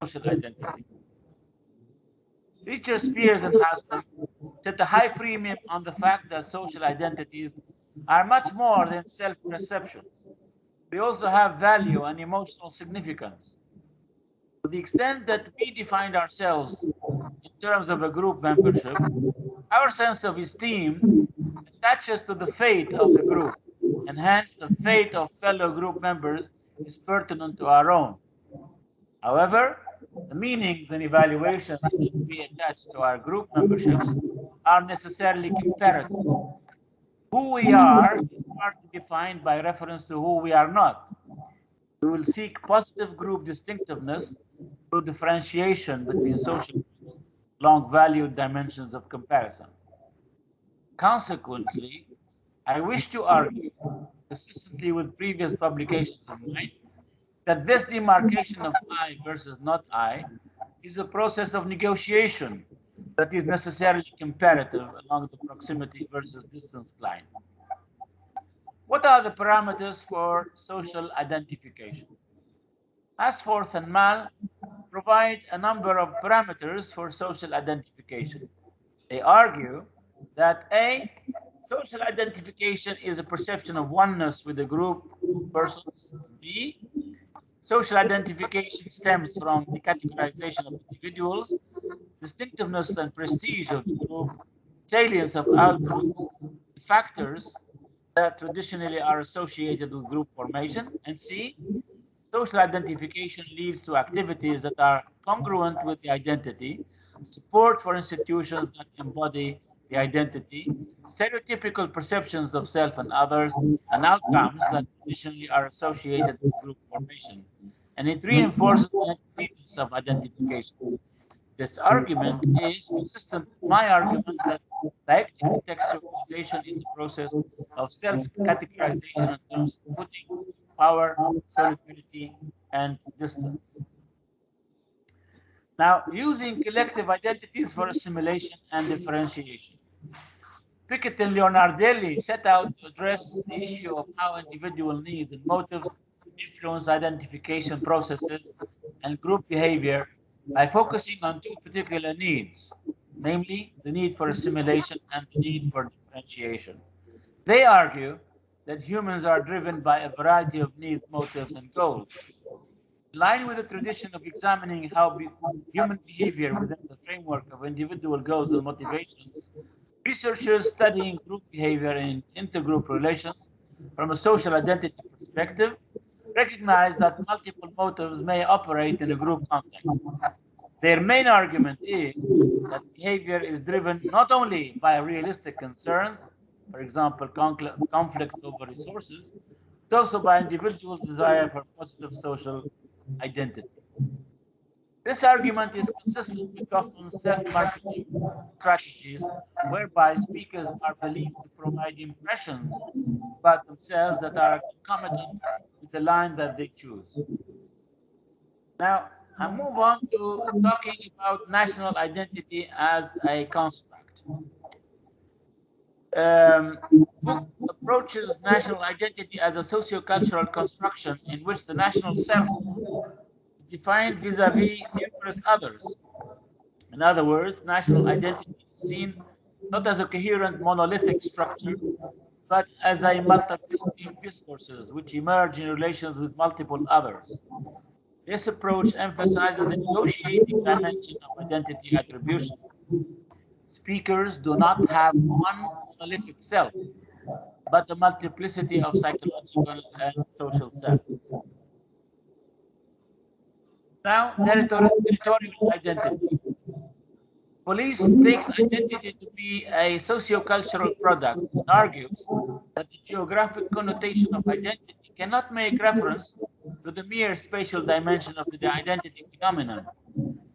social identity. Richard Spears and Haslam set a high premium on the fact that social identities are much more than self-perceptions. They also have value and emotional significance. To the extent that we define ourselves in terms of a group membership, our sense of esteem attaches to the fate of the group, and hence the fate of fellow group members is pertinent to our own. However, the meanings and evaluations that we attach to our group memberships are necessarily comparative. Who we are is partly defined by reference to who we are not. We will seek positive group distinctiveness through differentiation between social groups along valued dimensions of comparison. Consequently, I wish to argue, consistently with previous publications of mine, that this demarcation of I versus not I is a process of negotiation that is necessarily comparative along the proximity versus distance line. What are the parameters for social identification? Ashforth and Mal provide a number of parameters for social identification. They argue that A, social identification is a perception of oneness with a group of persons. B, social identification stems from the categorization of individuals, distinctiveness and prestige of the group, salience of outgroups, factors that traditionally are associated with group formation. And C, social identification leads to activities that are congruent with the identity, support for institutions that embody the identity, stereotypical perceptions of self and others, and outcomes that traditionally are associated with group formation. And it reinforces the antecedents of identification. This argument is consistent with my argument that dialectic contextualization is a process of self-categorization in terms of footing, power, solubility, and distance. Now, using collective identities for assimilation and differentiation. Pickett and Leonardelli set out to address the issue of how individual needs and motives influence identification processes and group behavior by focusing on two particular needs, namely the need for assimilation and the need for differentiation. They argue that humans are driven by a variety of needs, motives, and goals. In line with the tradition of examining how human behavior within the framework of individual goals and motivations, researchers studying group behavior in intergroup relations from a social identity perspective recognize that multiple motives may operate in a group context. Their main argument is that behavior is driven not only by realistic concerns, for example, conflicts over resources, but also by individuals' desire for positive social identity. This argument is consistent with Kaufman's self-marketing strategies, whereby speakers are believed to provide impressions about themselves that are concomitant with the line that they choose. Now, I move on to talking about national identity as a construct. Book approaches national identity as a sociocultural construction in which the national self is defined vis-a-vis numerous others. In other words, national identity is seen not as a coherent monolithic structure, but as a multiplicity of discourses which emerge in relations with multiple others. This approach emphasizes the negotiating dimension of identity attribution. Speakers do not have one monolithic self, but a multiplicity of psychological and social selves. Now, territorial identity. Police takes identity to be a sociocultural product and argues that the geographic connotation of identity cannot make reference to the mere spatial dimension of the identity phenomenon.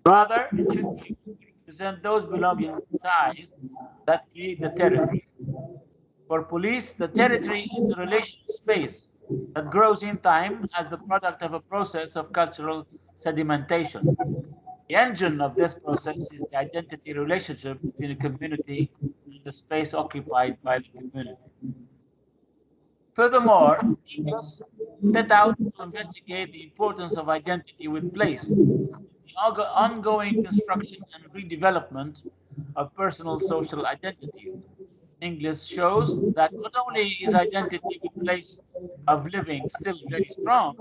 Rather, it should represent those belonging ties that create the territory. For police, the territory is a relational space that grows in time as the product of a process of cultural sedimentation. The engine of this process is the identity relationship between a community and the space occupied by the community. Furthermore, Engels set out to investigate the importance of identity with place, the the ongoing construction and redevelopment of personal social identities. English shows that not only is identity with place of living still very strong,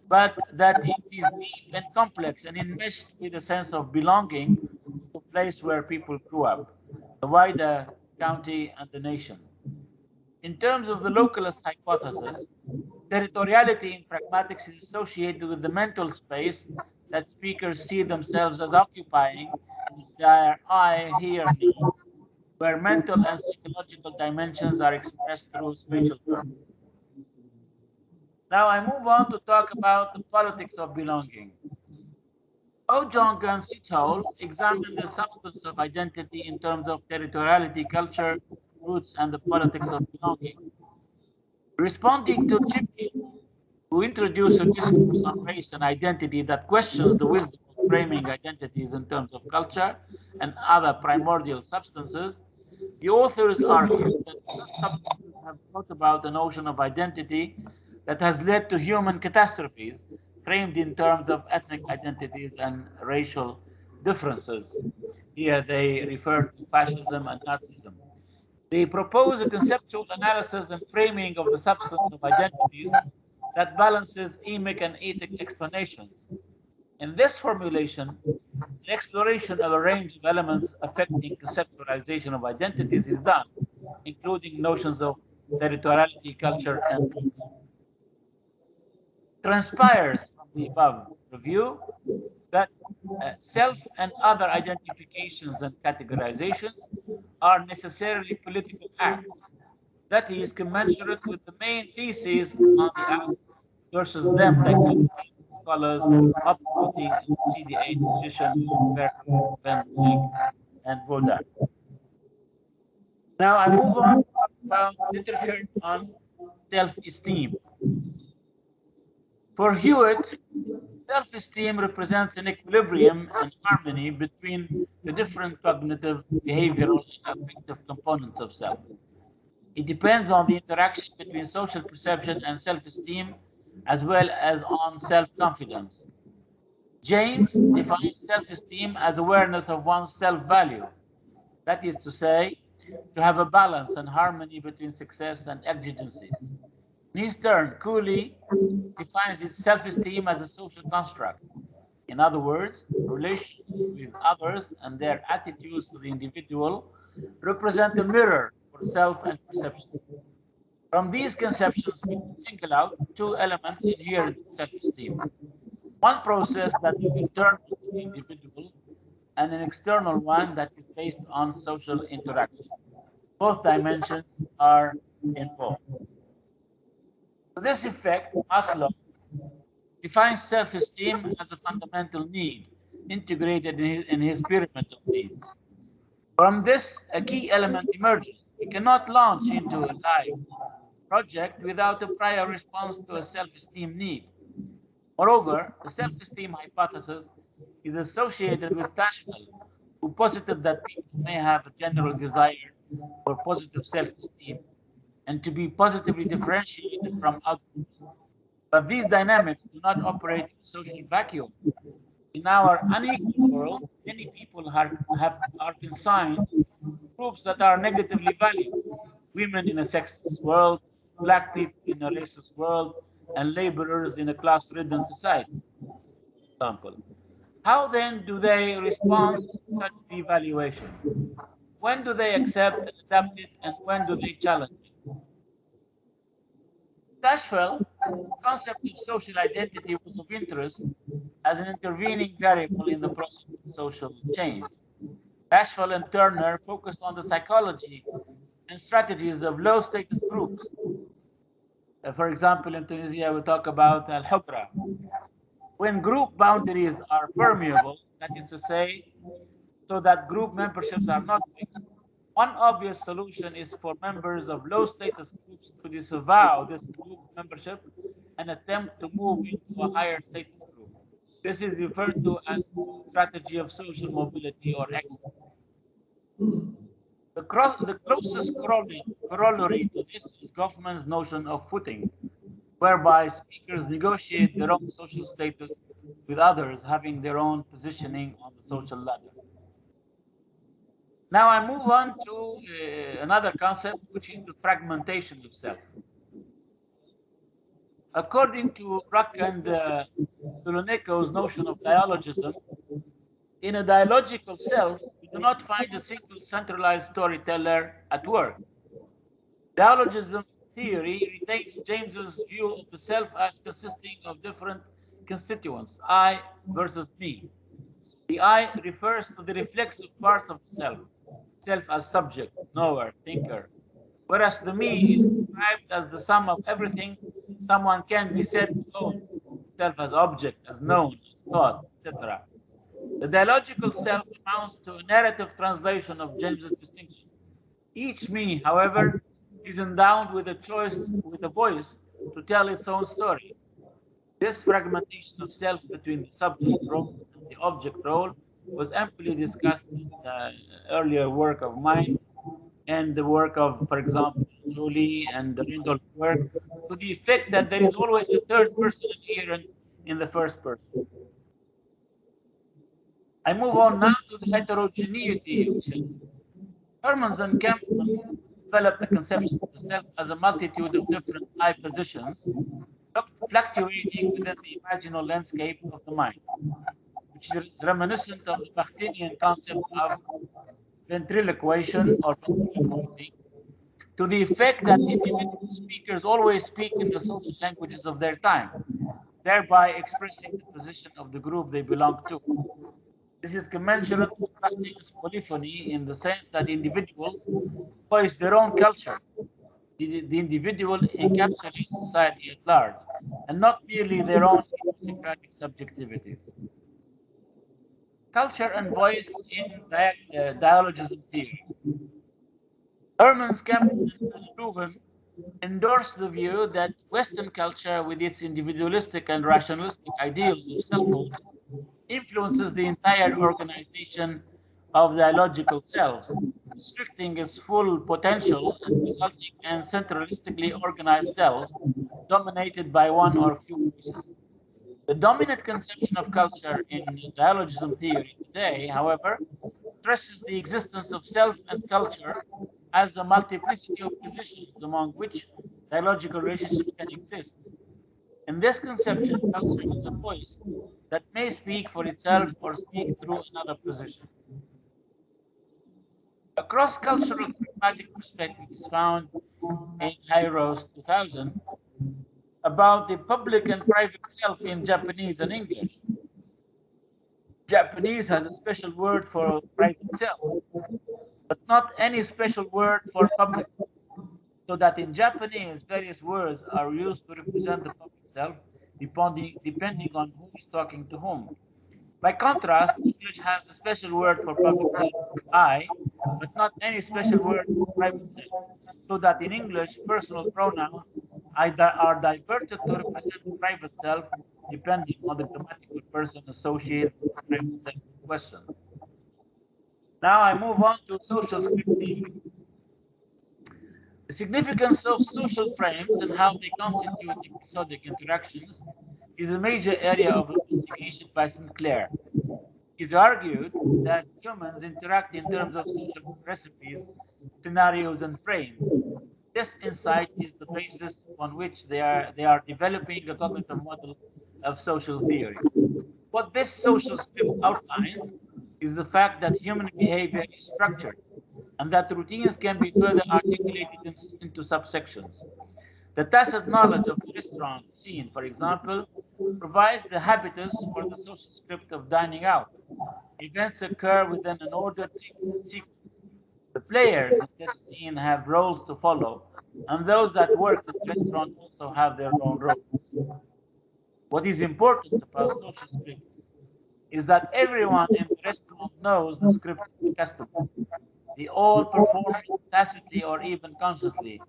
but that it is deep and complex and enmeshed with a sense of belonging to the place where people grew up, the wider county, and the nation. In terms of the localist hypothesis, territoriality in pragmatics is associated with the mental space that speakers see themselves as occupying in their I, here, now, where mental and psychological dimensions are expressed through spatial terms. Now I move on to talk about the politics of belonging. Ojong and Sithole examine the substance of identity in terms of territoriality, culture, roots, and the politics of belonging. Responding to Chipkin, who introduced a discourse on race and identity that questions the wisdom of framing identities in terms of culture and other primordial substances, the authors argue that those substances have brought about a notion of identity that has led to human catastrophes framed in terms of ethnic identities and racial differences. Here they refer to fascism and Nazism. They propose a conceptual analysis and framing of the substance of identities that balances emic and ethic explanations. In this formulation, an exploration of a range of elements affecting conceptualization of identities is done, including notions of territoriality, culture, and roots. Transpires from the above review that self and other identifications and categorizations are necessarily political acts. That is commensurate with the main theses on the us versus them dichotomy scholars upvoting in the CDA tradition of Berkeley, Van Dyck, and Vaudin. Now I move on to talk about literature on self-esteem. For Hewitt, self-esteem represents an equilibrium and harmony between the different cognitive, behavioral, and affective components of self. It depends on the interaction between social perception and self-esteem, as well as on self-confidence. James defines self-esteem as awareness of one's self-value. That is to say, to have a balance and harmony between success and exigencies. In his turn, Cooley defines his self-esteem as a social construct. In other words, relations with others and their attitudes to the individual represent a mirror for self and perception. From these conceptions, we can single out two elements inherent in self-esteem. One process that is internal to the individual, and an external one that is based on social interaction. Both dimensions are involved. To this effect, Maslow defines self-esteem as a fundamental need, integrated in his pyramid of needs. From this, a key element emerges. We cannot launch into a life project without a prior response to a self-esteem need. Moreover, the self-esteem hypothesis is associated with Tashfel, who posited that people may have a general desire for positive self-esteem and to be positively differentiated from others. But these dynamics do not operate in a social vacuum. In our unequal world, many people are consigned to groups that are negatively valued. Women in a sexist world, black people in a racist world, and laborers in a class-ridden society, for example. How then do they respond to such devaluation? When do they accept and adapt it, and when do they challenge it? Tashfel, the concept of social identity was of interest as an intervening variable in the process of social change. Tashfel and Turner focused on the psychology and strategies of low status groups. For example, in Tunisia, we talk about al-hukra. When group boundaries are permeable, that is to say, so that group memberships are not fixed, one obvious solution is for members of low status groups to disavow this group membership and attempt to move into a higher status group. This is referred to as strategy of social mobility or exit. The closest corollary to this is Goffman's notion of footing, whereby speakers negotiate their own social status with others having their own positioning on the social ladder. Now I move on to another concept, which is the fragmentation of self. According to Ruck and Soloneko's notion of dialogism, in a dialogical self, we do not find a single centralized storyteller at work. Dialogism theory retains James's view of the self as consisting of different constituents, I versus me. The I refers to the reflexive parts of the self as subject, knower, thinker, whereas the me is described as the sum of everything someone can be said to own, self as object, as known, as thought, etc. The dialogical self amounts to a narrative translation of James's distinction. Each me, however, is endowed with a voice to tell its own story. This fragmentation of self between the subject role and the object role was amply discussed in the earlier work of mine and the work of, for example, Jolie and Randolph's work, to the effect that there is always a third person inherent in the first person. I move on now to the heterogeneity of self. Hermans and Campbell developed the conception of the self as a multitude of different I positions fluctuating within the imaginal landscape of the mind, which is reminiscent of the Bakhtinian concept of ventriloquation or ventriloquizing, to the effect that individual speakers always speak in the social languages of their time, thereby expressing the position of the group they belong to. This is commensurate with Bakhtinian's polyphony in the sense that individuals voice their own culture. The individual encapsulates society at large, and not merely their own idiosyncratic subjectivities. Culture and voice in dialogism theory. Herman's Campbell and Leuven endorsed the view that Western culture, with its individualistic and rationalistic ideals of selfhood, influences the entire organization of dialogical selves, restricting its full potential and resulting in centralistically organized selves dominated by one or few voices. The dominant conception of culture in dialogism theory today, however, stresses the existence of self and culture as a multiplicity of positions among which dialogical relationships can exist. In this conception, culture is a voice that may speak for itself or speak through another position. A cross-cultural pragmatic perspective is found in Hyros 2000 about the public and private self in Japanese and English. Japanese has a special word for private self, but not any special word for public self, so that in Japanese, various words are used to represent the public self, depending on who is talking to whom. By contrast, English has a special word for public self, I, but not any special word for private self, so that in English, personal pronouns are diverted to represent private self, depending on the grammatical person associated with the private self in question. Now I move on to social script theory. The significance of social frames and how they constitute episodic interactions is a major area of investigation by Sinclair. It is argued that humans interact in terms of social recipes, scenarios, and frames. This insight is the basis upon which they are developing a cognitive model of social theory. What this social script outlines is the fact that human behavior is structured and that routines can be further articulated into subsections. The tacit knowledge of the restaurant scene, for example, provides the habitus for the social script of dining out. Events occur within an ordered sequence. The players in this scene have roles to follow, and those that work in the restaurant also have their own roles. What is important about social scripts is that everyone in the restaurant knows the script of the customer. They all perform it tacitly or even consciously,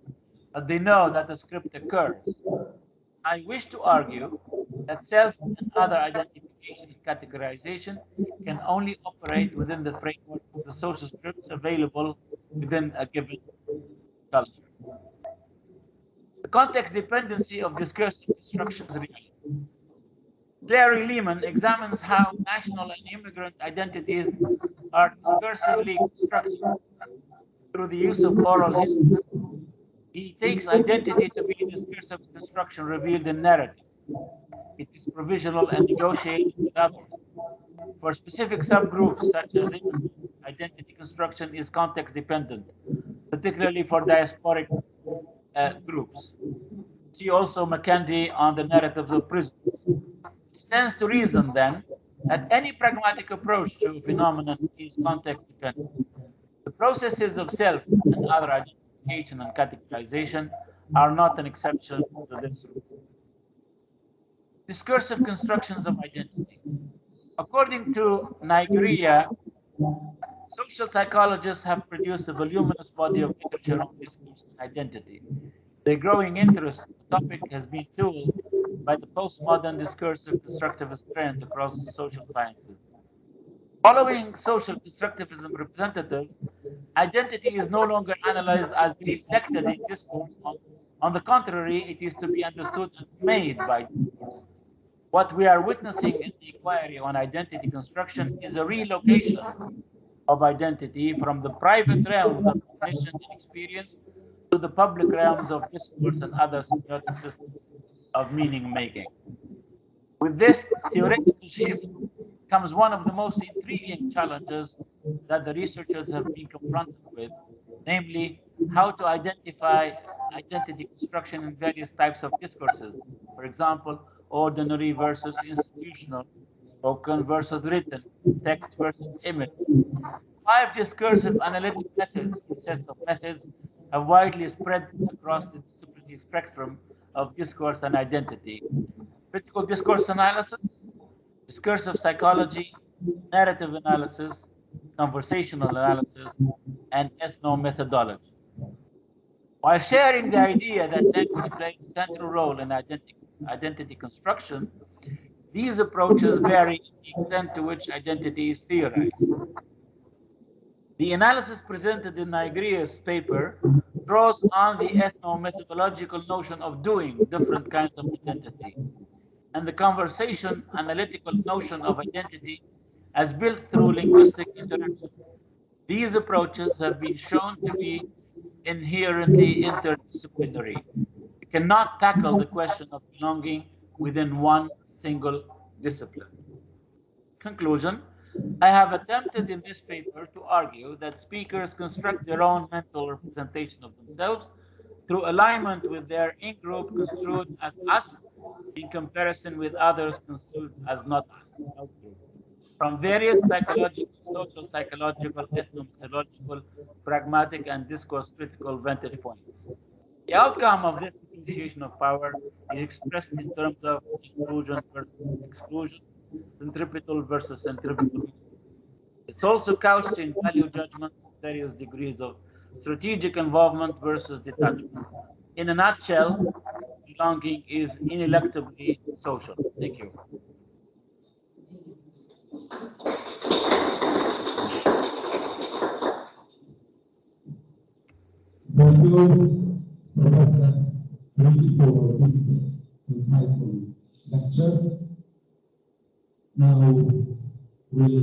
but they know that the script occurs. I wish to argue that self and other identification and categorization can only operate within the framework of the social scripts available within a given culture. The context dependency of discursive constructions reality. Larry Lehman examines how national and immigrant identities are discursively constructed through the use of oral history. He takes identity to be discursive construction revealed in narrative. It is provisional and negotiated with others. For specific subgroups, such as immigrants, identity construction is context dependent, particularly for diasporic groups. See also McKendy on the narratives of prisoners. It stands to reason, then, that any pragmatic approach to a phenomenon is context dependent. The processes of self and other identification and categorization are not an exception to this rule. Discursive constructions of identity. According to Nigria, social psychologists have produced a voluminous body of literature on discourse and identity. Their growing interest in the topic has been fueled by the postmodern discursive constructivist trend across social sciences. Following social constructivism representatives, identity is no longer analyzed as reflected in discourse. On the contrary, it is to be understood as made by discourse. What we are witnessing in the inquiry on identity construction is a relocation of identity from the private realms of cognition and experience to the public realms of discourse and other semiotic systems of meaning making. With this theoretical shift comes one of the most intriguing challenges that the researchers have been confronted with, namely how to identify identity construction in various types of discourses. For example, ordinary versus institutional, spoken versus written, text versus image. 5 discursive analytic methods and sets of methods have widely spread across the disciplinary spectrum of discourse and identity. Critical discourse analysis, discursive psychology, narrative analysis, conversational analysis, and ethnomethodology. While sharing the idea that language plays a central role in identity construction, these approaches vary in the extent to which identity is theorized. The analysis presented in Nigria's paper draws on the ethno-methodological notion of doing different kinds of identity, and the conversation analytical notion of identity as built through linguistic interaction. These approaches have been shown to be inherently interdisciplinary. You cannot tackle the question of belonging within one single discipline. Conclusion: I have attempted in this paper to argue that speakers construct their own mental representation of themselves through alignment with their in-group construed as us in comparison with others construed as not us, outgroup, from various psychological, social psychological, ethnomethodological, pragmatic, and discourse critical vantage points. The outcome of this negotiation of power is expressed in terms of inclusion versus exclusion, centripetal versus centripetal. It's also couched in value judgments of various degrees of strategic involvement versus detachment. In a nutshell, belonging is ineluctably social. Thank you. Thank you, Professor Triki, for this insightful lecture. Now we'll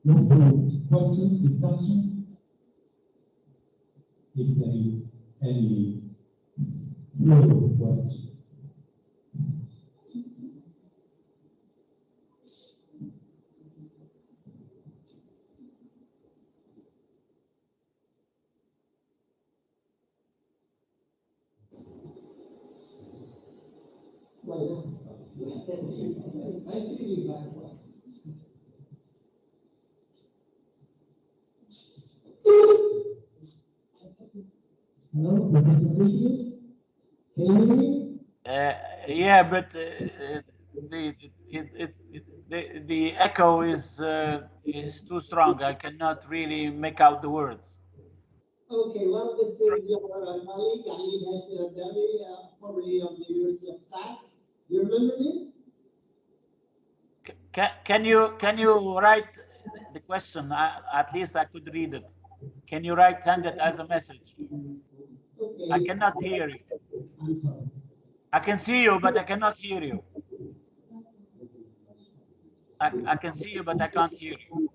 move to discussion. If there is any further questions. No, Professor Triki, can you hear me? Yeah, but the echo is too strong. I cannot really make out the words. Okay, well, this is your colleague, Ali Hashmi Abdami, formerly of the University of Stacks. Do you remember me? Can you write the question? At least I could read it. Can you send it as a message? Okay. I cannot hear you. I'm sorry. I can see you, but I cannot hear you. I can see you, but I can't hear you.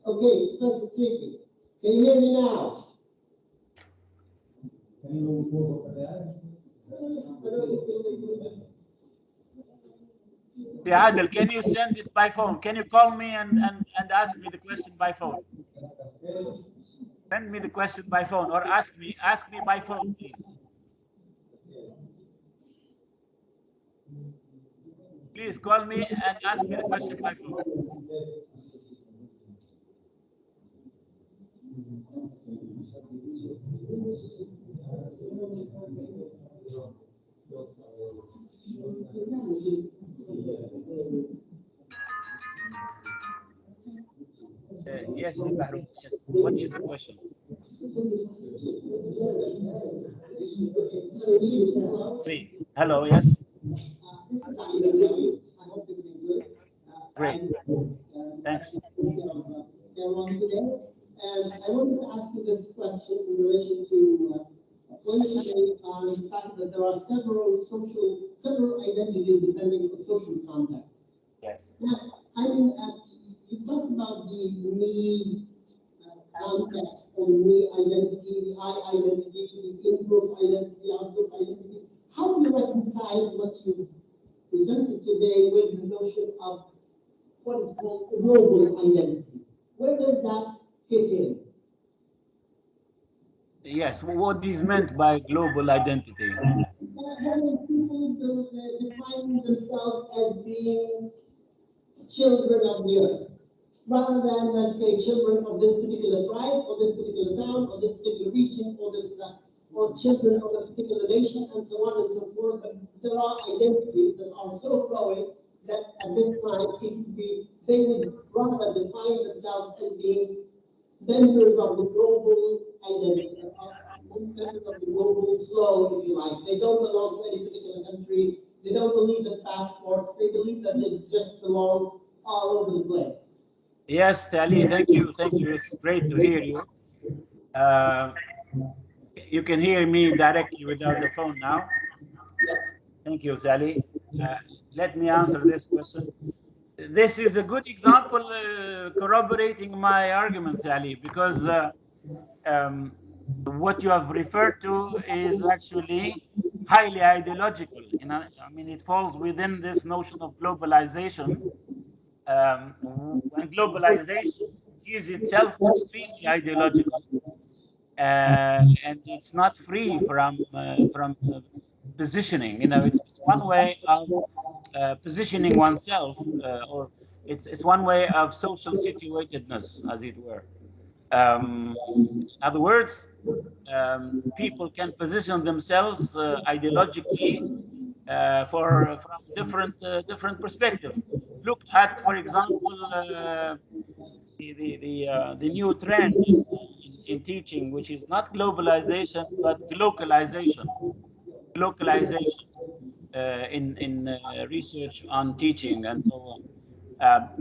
Okay, press the triki. Can you hear me now? Adel, can you send it by phone? Can you call me and ask me the question by phone? Send me the question by phone, or ask me by phone, please. Please call me and ask me the question by phone. Yes, Bahru. Yes. What is the question? Hello. Yes. Great. Thanks. Everyone today, and I wanted to ask you this question in relation to point you made on the fact that there are several identities depending on social context. Yes. Now, I mean, you talked about the me context or me identity, the I identity, the in-group identity, the out-group identity. How do you reconcile what you presented today with the notion of what is called global identity? Where does that fit in? Yes. What is meant by global identity? That is, people define themselves as being children of the earth, rather than, let's say, children of this particular tribe, or this particular town, or this particular region, or or children of a particular nation, and so on and so forth. But there are identities that are so growing that at this time they would rather define themselves as being members of the global identity, members of the global flow, if you like. They don't belong to any particular country. They don't believe in passports. They believe that they just belong all over the place. Yes, Ali, thank you. It's great to hear you. You can hear me directly without the phone now. Thank you, Sally. Let me answer this question. This is a good example corroborating my argument, Sally, because what you have referred to is actually highly ideological. I mean, it falls within this notion of globalization. And globalization is itself extremely ideological, and it's not free from positioning. It's one way of positioning oneself, or it's one way of social situatedness, as it were. In other words, people can position themselves ideologically from different perspectives. Look at, for example, the new trend in teaching, which is not globalization but glocalization. Glocalization in research on teaching and so on.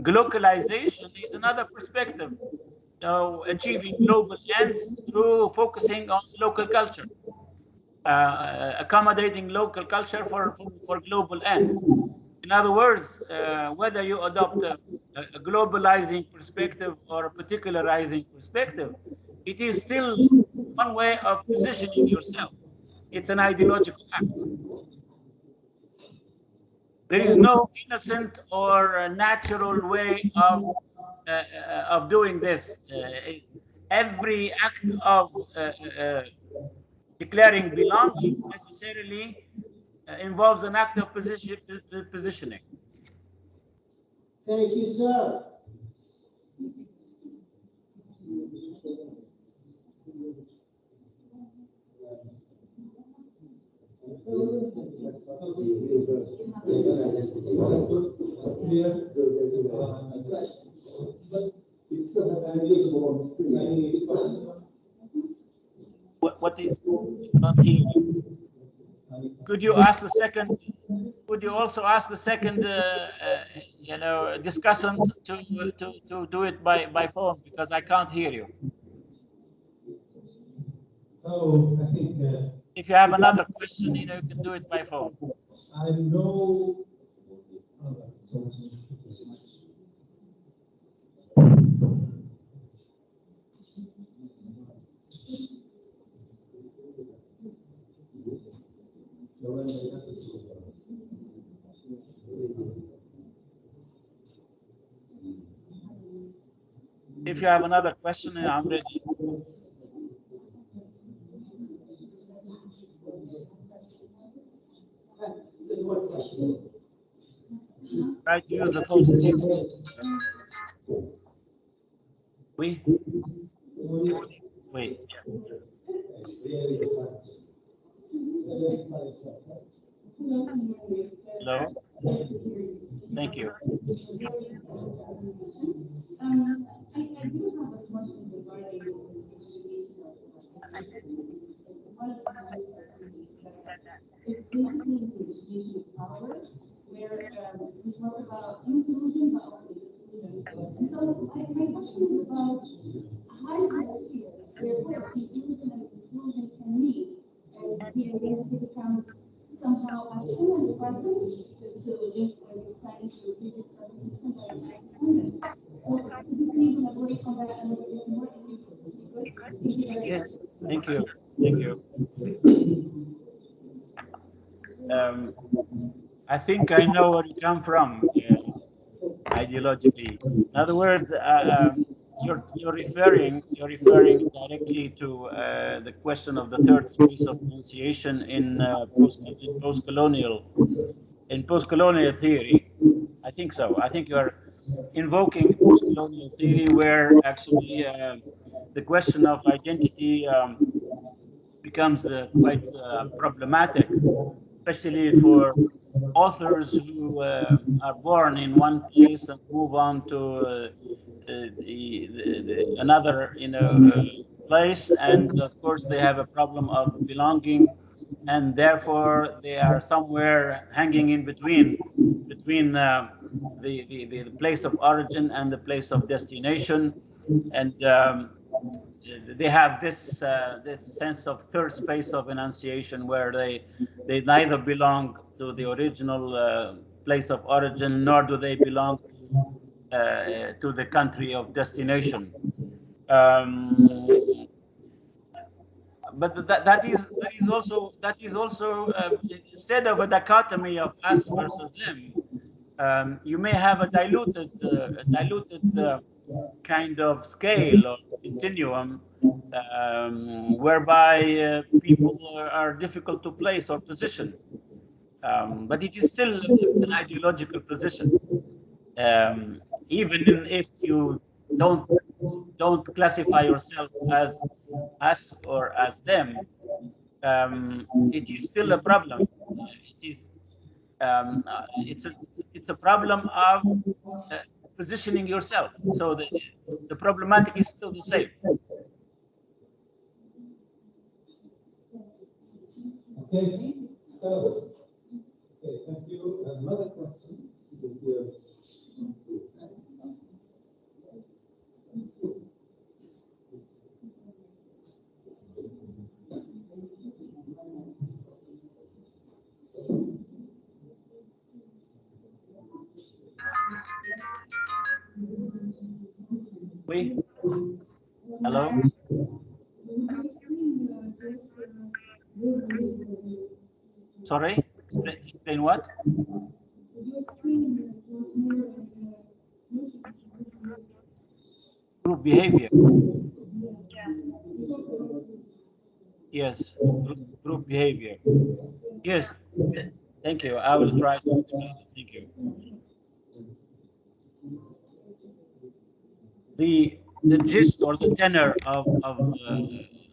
Glocalization is another perspective. So achieving global ends through focusing on local culture, accommodating local culture for global ends. In other words, whether you adopt a globalizing perspective or a particularizing perspective, it is still one way of positioning yourself. It's an ideological act. There is no innocent or natural way of doing this. Every act of declaring belonging necessarily involves an act of positioning. Thank you, sir. What is not here? Could you ask the second? Could you also ask the second, discussant to do it by phone, because I can't hear you. So I think if you have another question, you can do it by phone. I know. If you have another question, I'm ready. Try to use the phone. We? Wait. Hello? Thank you. I do have a question regarding the education of one of the things that it's basically the education of power, where we talk about inclusion but also exclusion. And so my question is about how do you see it, where both inclusion and exclusion can meet, and the identity becomes somehow absent and present, just to link what you said into your previous presentation by independent. So could you please elaborate on that a little bit more if you could? Thank you very Yes. much. Thank you. Thank you. I think I know where you come from ideologically. In other words, you're referring directly to the question of the third space of enunciation in post-colonial theory. I think so. I think you're invoking post-colonial theory, where actually the question of identity becomes quite problematic, especially for authors who are born in one place and move on to another, place, and of course they have a problem of belonging, and therefore they are somewhere hanging in between the place of origin and the place of destination, and they have this sense of third space of enunciation, where they neither belong to the original place of origin, nor do they belong to the country of destination. But that is also instead of a dichotomy of us versus them, you may have a diluted kind of scale or continuum, whereby people are difficult to place or position. But it is still an ideological position, even if you don't classify yourself as us or as them. It is still a problem. It is it's a problem of uh, positioning yourself. So the problematic is still the same. Okay, so, okay, thank you. Another question. We hello. Sorry. Explain what? Would you explain Group behavior. Yes. Group behavior. Yes. Thank you. I will try to explain it. Thank you. The gist or the tenor of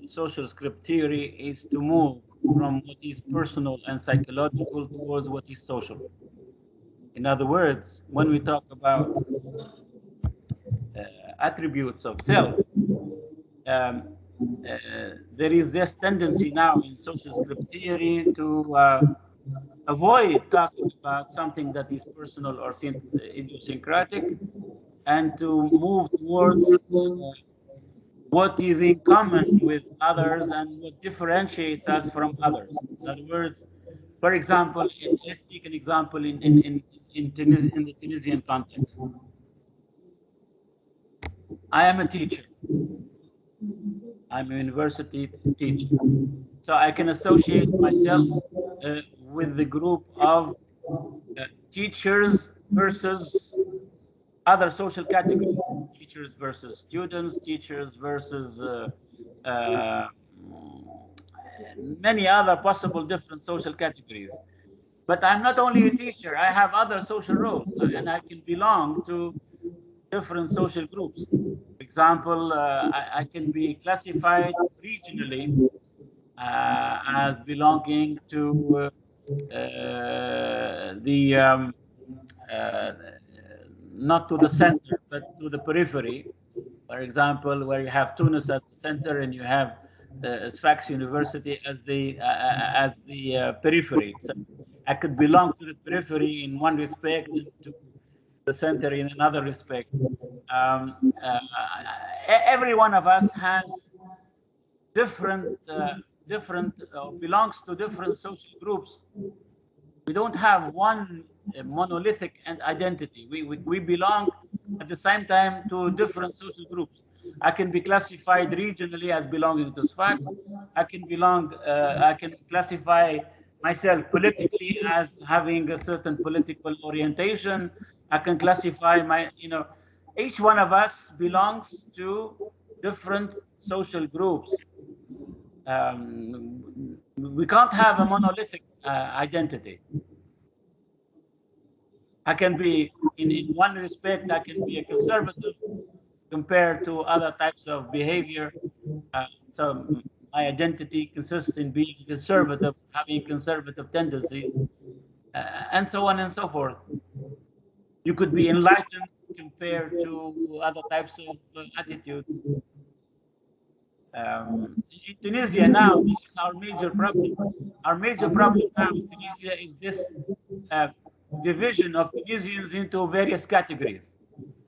social script theory is to move from what is personal and psychological towards what is social. In other words, when we talk about attributes of self, um, there is this tendency now in social script theory to avoid talking about something that is personal or idiosyncratic, and to move towards what is in common with others and what differentiates us from others. In other words, for example, let's take an example in the Tunisian context. I am a teacher. I'm a university teacher. So I can associate myself with the group of teachers versus other social categories. Teachers versus students, teachers versus uh, many other possible different social categories. But I'm not only a teacher, I have other social roles, and I can belong to different social groups. For example, I can be classified regionally as belonging to the uh, not to the center, but to the periphery. For example, where you have Tunis as the center and you have Sfax University as the periphery. So I could belong to the periphery in one respect and to the center in another respect. Um, uh, every one of us has different belongs to different social groups. We don't have one monolithic and identity. We belong at the same time to different social groups. I can be classified regionally as belonging to Sfax. I can classify myself politically as having a certain political orientation. I can classify each one of us belongs to different social groups. We can't have a monolithic identity. I can be, in one respect, I can be a conservative compared to other types of behavior. So my identity consists in being conservative, having conservative tendencies, and so on and so forth. You could be enlightened compared to other types of attitudes. In Tunisia now, this is our major problem. Our major problem now in Tunisia is this uh, division of Tunisians into various categories.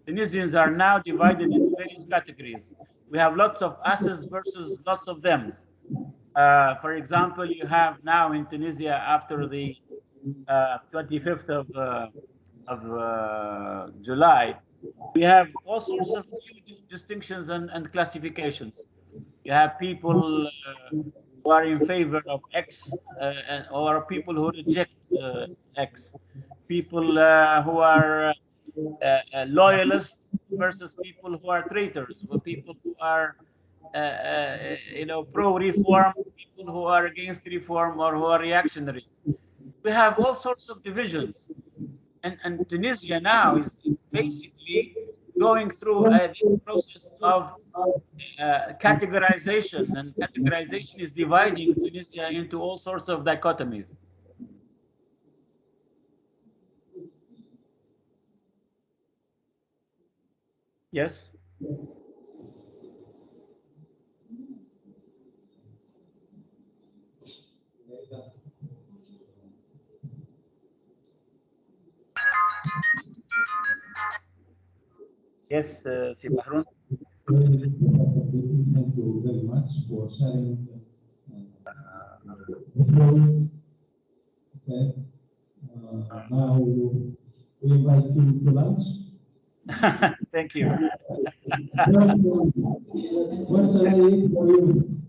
Tunisians are now divided into various categories. We have lots of us's versus lots of them's. For example, you have now in Tunisia, after the 25th of July, we have all sorts of new distinctions and classifications. You have people who are in favor of X, or people who reject X. People who are loyalists versus people who are traitors, or people who are pro-reform, people who are against reform or who are reactionaries. We have all sorts of divisions, and Tunisia now is basically going through this process of categorization, and categorization is dividing Tunisia into all sorts of dichotomies. Yes. Yes, Si Bahrun. Thank you very much for sharing the flows. Okay. Now we invite you to lunch. Thank you. What shall I eat for you?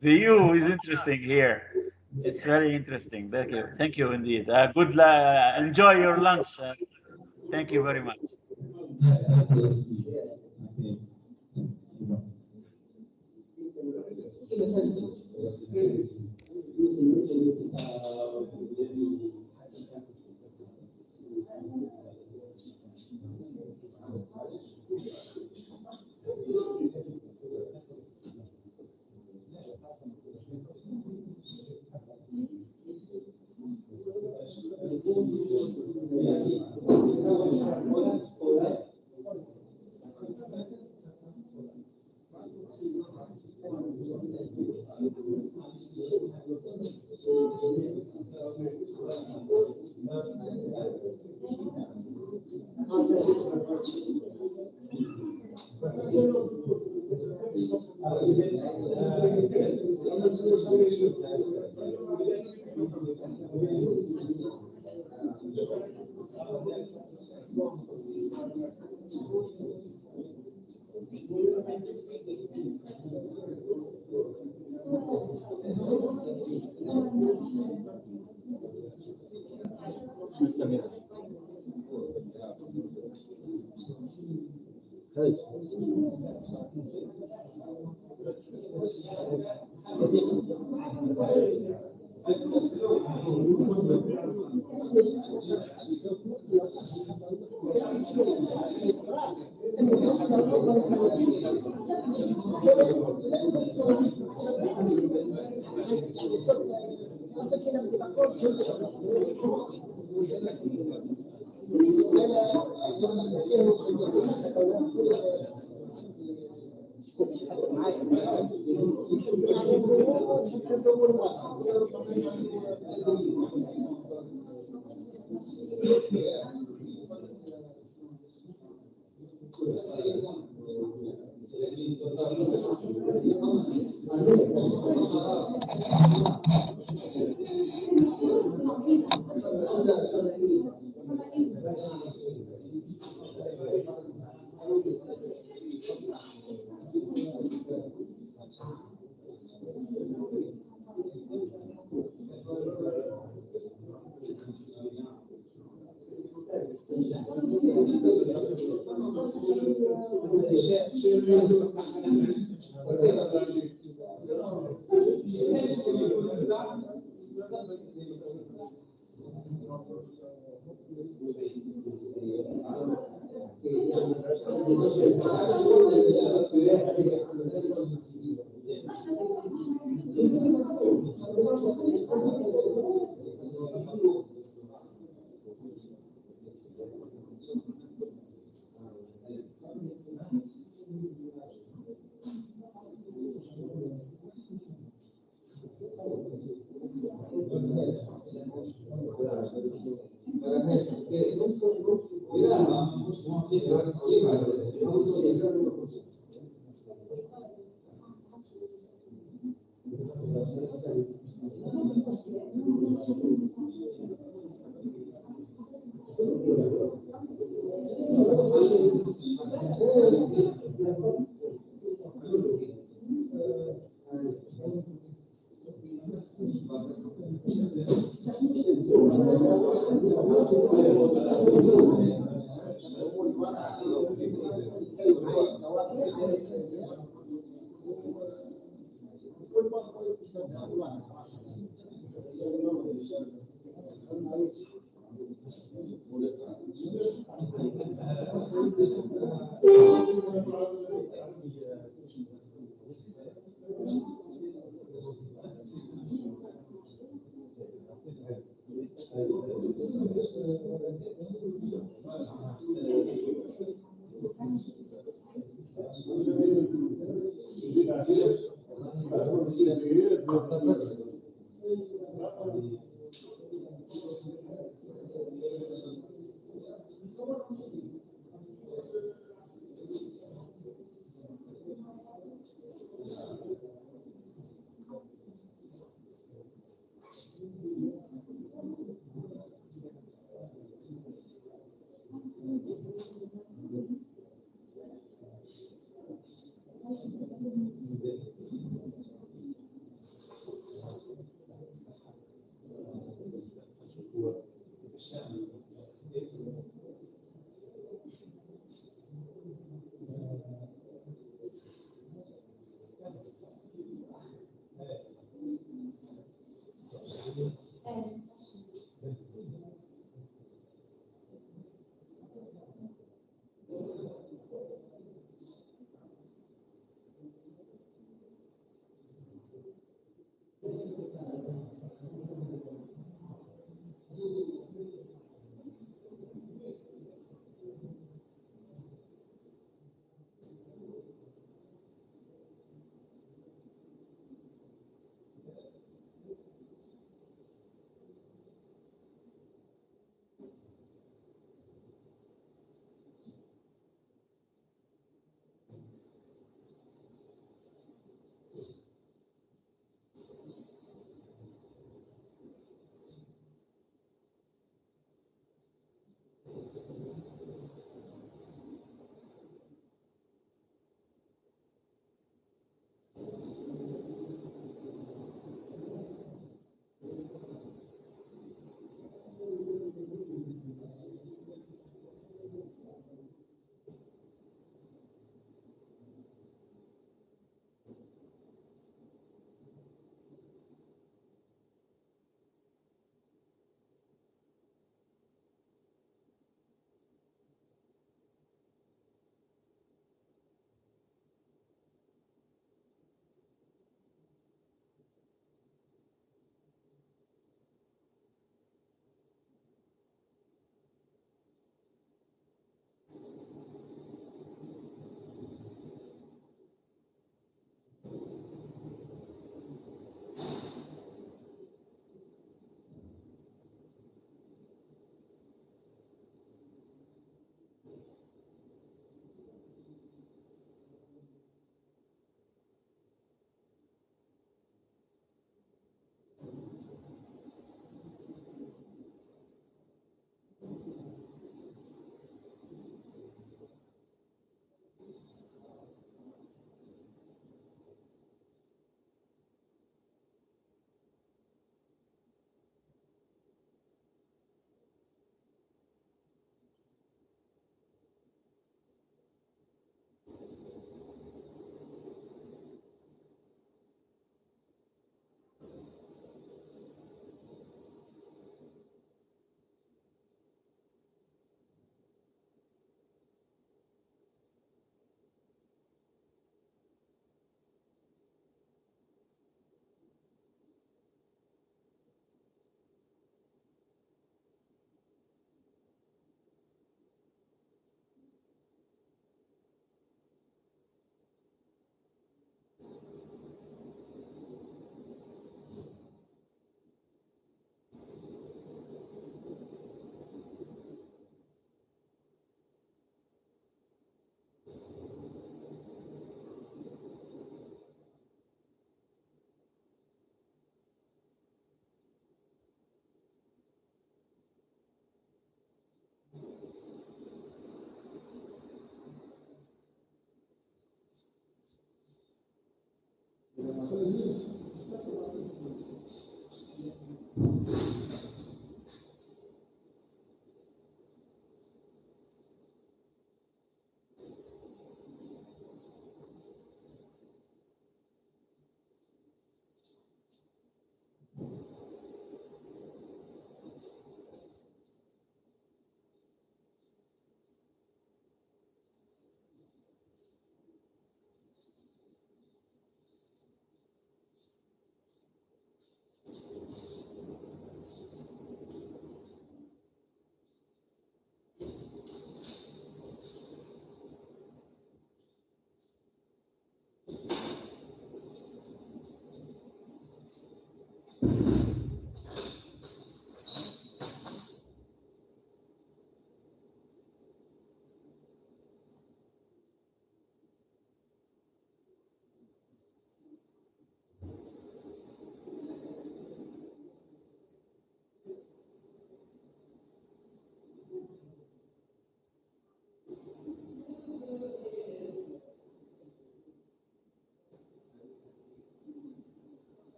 The U is interesting here. It's very interesting. Thank you. Thank you indeed. Enjoy your lunch. Thank you very much. Thank you. Okay.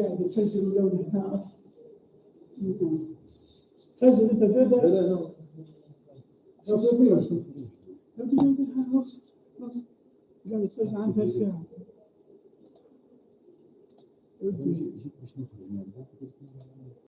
قاعد يسجل لو انتهى اصلا سجل انت زاد قاعد يسجل عن 3 ساعات